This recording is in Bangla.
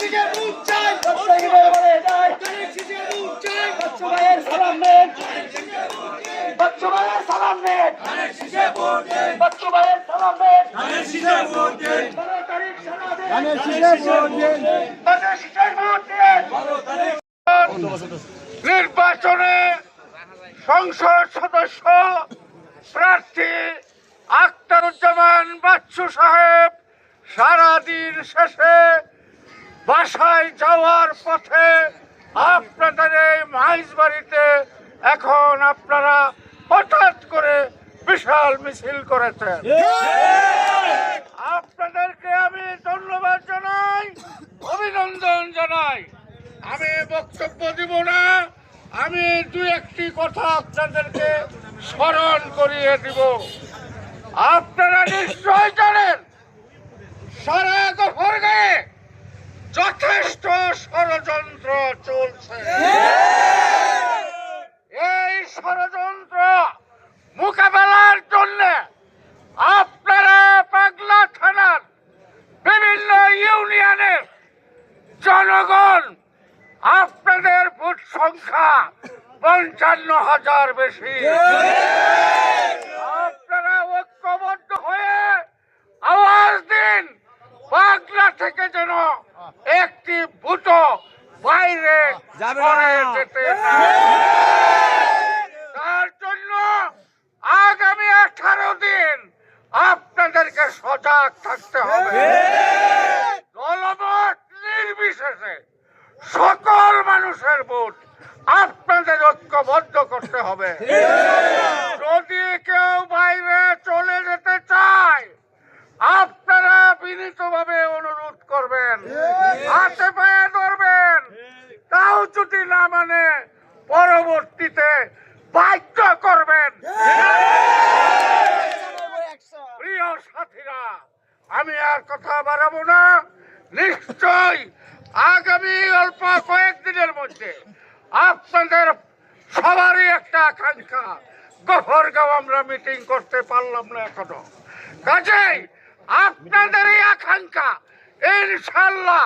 শিশের মুখ চাই, ব্যবসায়ীদের বলে যায়, শিশের মুখ চাই, বাচ্চু ভাইয়ের সালাম নেন, বাচ্চু ভাইয়ের সালাম নেন, বাচ্চু ভাইয়ের সালাম নেন, 12 তারিখ সারা দেন, শিশের ভোট দেন, শিশের ভোট দেন। নির্বাচনে সংসদ সদস্য প্রার্থী আখতারুজ্জামান বাচ্চু সাহেব সারাদিন শেষে বাসায় যাওয়ার পথে আপনাদের এই মাইজবাড়িতে এখন আপনারা হঠাৎ করে বিশাল মিছিল করেছেন। আপনাদেরকে আমি ধন্যবাদ জানাই, অভিনন্দন জানাই। আমি বক্তব্য দিব না, আমি দু একটি কথা আপনাদেরকে স্মরণ করিয়ে দিব। আপনারা নিশ্চয় জানেন সারা গফরগাঁয়ে যথেষ্ট ষড়যন্ত্র চলছে। এই ষড়যন্ত্র মোকাবেলার জন্য আপনারা পাগলা থানার বিভিন্ন ইউনিয়নের জনগণ আপনাদের ভোট সংখ্যা 55,000 বেশি। আপনারা ঐক্যবদ্ধ হয়ে আওয়াজ দিন, পাগলা থেকে যেন একটি ভোটও বাইরে যেতে না। তার জন্য আগামী 18 দিন আপনাদেরকে সজাগ থাকতে হবে। দলমত নির্বিশেষে সকল মানুষের ভোট আপনাদের ঐক্যবদ্ধ করতে হবে। যদি কেউ বাইরে চলে যেতে চায় আপনারা বিনীতভাবে অনুরোধ করবেন, হাতে পায়ে ধরবেন। তাও যদি না মানে পরবর্তীতে বাধ্য করবেন। প্রিয় সাথীরা, আমি আর কথা বাড়াবো না। নিশ্চয় আগামী অল্প কয়েকদিনের মধ্যে আপনাদের সবারই একটা আকাঙ্ক্ষা, গফরগাঁও আমরা মিটিং করতে পারলাম না এখনো। কাজেই আপনাদের এই আকাঙ্ক্ষা ইনশাল্লাহ